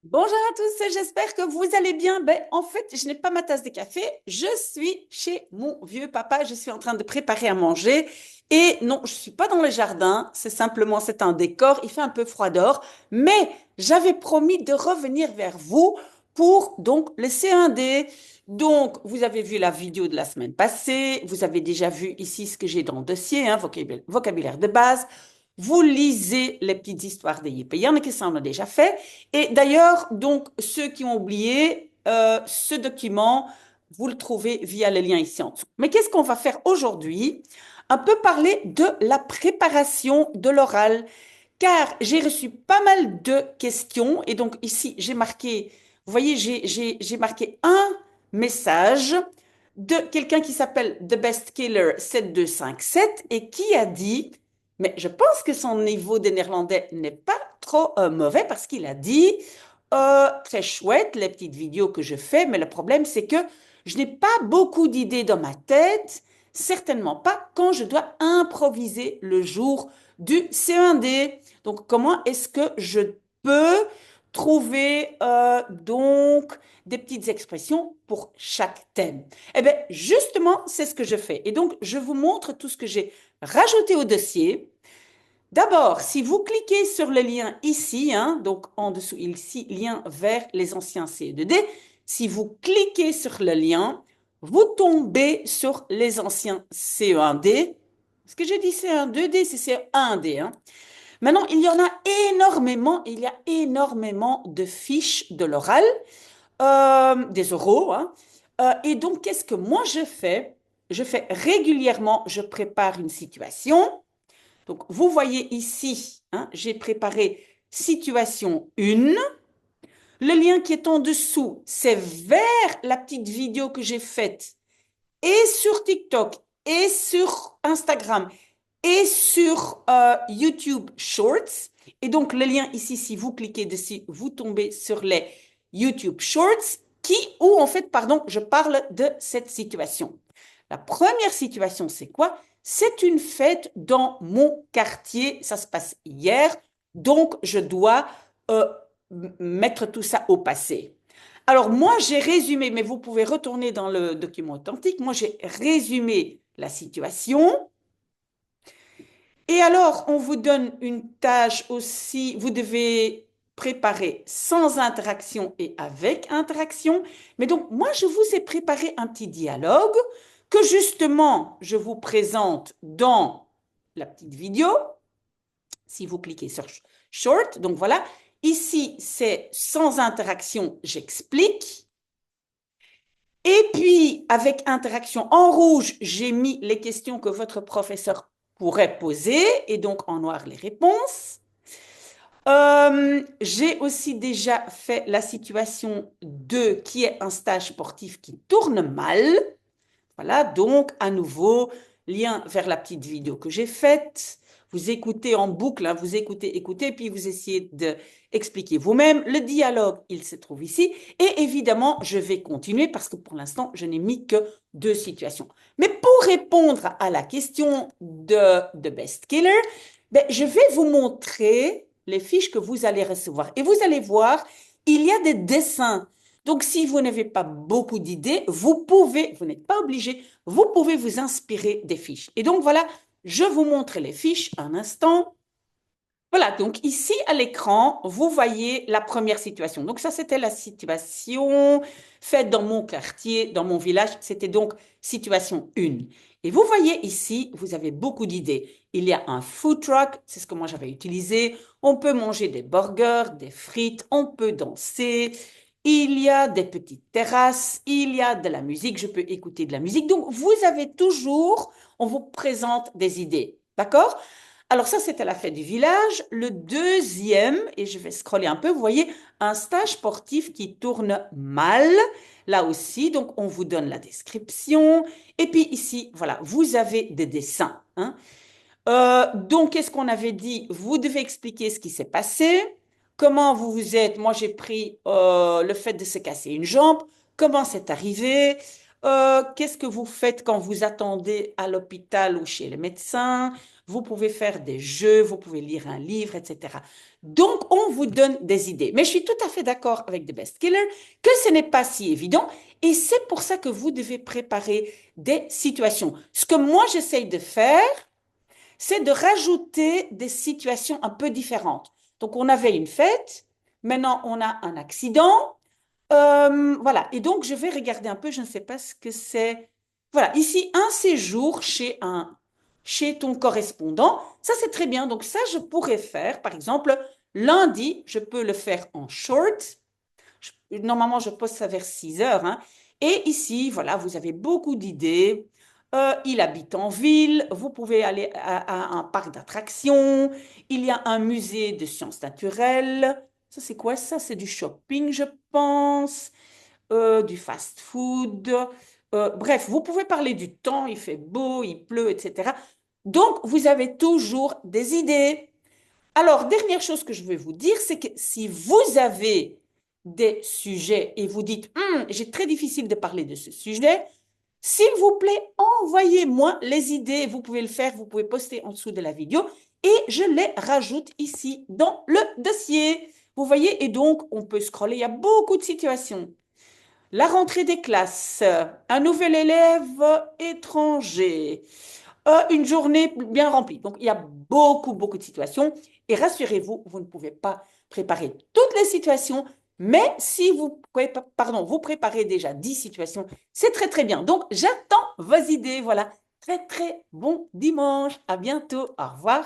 Bonjour à tous, j'espère que vous allez bien. En fait, je n'ai pas ma tasse de café. Je suis chez mon vieux papa. Je suis en train de préparer à manger. Et non, je suis pas dans le jardin. C'est un décor. Il fait un peu froid dehors. Mais j'avais promis de revenir vers vous pour donc le C1D. Donc, vous avez vu la vidéo de la semaine passée. Vous avez déjà vu ici ce que j'ai dans le dossier, hein, vocabulaire de base. Vous lisez les petites histoires des yépés. Il y en a qui s'en ont déjà fait. Et d'ailleurs, donc, ceux qui ont oublié, ce document, vous le trouvez via le lien ici en dessous. Mais qu'est-ce qu'on va faire aujourd'hui? Un peu parler de la préparation de l'oral, car j'ai reçu pas mal de questions. Et donc ici, j'ai marqué, vous voyez, j'ai marqué un message de quelqu'un qui s'appelle The Best Killer 7257 et qui a dit, mais je pense que son niveau de néerlandais n'est pas trop mauvais parce qu'il a dit, très chouette les petites vidéos que je fais, mais le problème c'est que je n'ai pas beaucoup d'idées dans ma tête, certainement pas quand je dois improviser le jour du C1D. Donc comment est-ce que je peux trouver donc des petites expressions pour chaque thème? Eh bien, justement, c'est ce que je fais. Et donc, je vous montre tout ce que j'ai rajouté au dossier. D'abord, si vous cliquez sur le lien ici, hein, donc en dessous, ici, lien vers les anciens CE2D, si vous cliquez sur le lien, vous tombez sur les anciens CE1D. Ce que j'ai dit CE1-2D, c'est CE1D. Hein. Maintenant, il y a énormément de fiches de l'oral, des oraux. Hein. Et donc, qu'est-ce que moi je fais? Je fais régulièrement, je prépare une situation. Donc, vous voyez ici, hein, j'ai préparé situation 1. Le lien qui est en dessous, c'est vers la petite vidéo que j'ai faite et sur TikTok et sur Instagram et sur YouTube Shorts. Et donc, le lien ici, si vous cliquez dessus, vous tombez sur les YouTube Shorts où en fait, pardon, je parle de cette situation. La première situation, c'est quoi? C'est une fête dans mon quartier. Ça se passe hier. Donc, je dois euh, mettre tout ça au passé. Alors, moi, j'ai résumé, mais vous pouvez retourner dans le document authentique. Moi, j'ai résumé la situation. Et alors, on vous donne une tâche aussi. Vous devez préparer sans interaction et avec interaction. Mais donc, moi, je vous ai préparé un petit dialogue que justement, je vous présente dans la petite vidéo. Si vous cliquez sur Short, donc voilà. Ici, c'est sans interaction, j'explique. Et puis, avec interaction en rouge, j'ai mis les questions que votre professeur pourrait poser et donc en noir les réponses. J'ai aussi déjà fait la situation 2 qui est un stage sportif qui tourne mal. Voilà, donc à nouveau, lien vers la petite vidéo que j'ai faite. Vous écoutez en boucle, hein, vous écoutez, puis vous essayez d'expliquer vous-même. Le dialogue, il se trouve ici. Et évidemment, je vais continuer parce que pour l'instant, je n'ai mis que deux situations. Mais pour répondre à la question de Best Killer, je vais vous montrer les fiches que vous allez recevoir. Et vous allez voir, il y a des dessins. Donc, si vous n'avez pas beaucoup d'idées, vous n'êtes pas obligé, vous pouvez vous inspirer des fiches. Et donc, voilà, je vous montre les fiches un instant. Voilà, donc ici à l'écran, vous voyez la première situation. Donc ça, c'était la situation faite dans mon quartier, dans mon village. C'était donc situation 1. Et vous voyez ici, vous avez beaucoup d'idées. Il y a un food truck, c'est ce que moi j'avais utilisé. On peut manger des burgers, des frites, on peut danser. Il y a des petites terrasses, il y a de la musique, je peux écouter de la musique. Donc vous avez toujours, on vous présente des idées. D'accord? Alors ça, c'était la fête du village. Le deuxième, et je vais scroller un peu, vous voyez, un stage sportif qui tourne mal. Là aussi, donc on vous donne la description. Et puis ici, voilà, vous avez des dessins. Hein. Donc, qu'est-ce qu'on avait dit? Vous devez expliquer ce qui s'est passé, comment vous vous êtes. Moi, j'ai pris le fait de se casser une jambe, comment c'est arrivé, qu'est-ce que vous faites quand vous attendez à l'hôpital ou chez le médecin, vous pouvez faire des jeux, vous pouvez lire un livre, etc. Donc, on vous donne des idées. Mais je suis tout à fait d'accord avec The Best Killer que ce n'est pas si évident et c'est pour ça que vous devez préparer des situations. Ce que moi, j'essaye de faire, c'est de rajouter des situations un peu différentes. Donc, on avait une fête, maintenant on a un accident, voilà. Et donc, je vais regarder un peu, je ne sais pas ce que c'est. Voilà, ici, un séjour chez ton correspondant. Ça, c'est très bien. Donc, ça, je pourrais faire, par exemple, lundi, je peux le faire en short. Normalement, je poste ça vers 6 heures, hein. Et ici, voilà, vous avez beaucoup d'idées. Il habite en ville, vous pouvez aller à un parc d'attractions, il y a un musée de sciences naturelles. Ça, c'est quoi ça? C'est du shopping, je pense, du fast-food. Bref, vous pouvez parler du temps, il fait beau, il pleut, etc. Donc, vous avez toujours des idées. Alors, dernière chose que je veux vous dire, c'est que si vous avez des sujets et vous dites, j'ai très difficile de parler de ce sujet, s'il vous plaît, envoyez-moi les idées. Vous pouvez le faire, vous pouvez poster en dessous de la vidéo et je les rajoute ici dans le dossier. Vous voyez, et donc on peut scroller, il y a beaucoup de situations. La rentrée des classes, un nouvel élève étranger, une journée bien remplie. Donc, il y a beaucoup, beaucoup de situations. Et rassurez-vous, vous ne pouvez pas préparer toutes les situations, mais si vous préparez déjà 10 situations, c'est très, très bien. Donc, j'attends vos idées. Voilà. Très, très bon dimanche. À bientôt. Au revoir.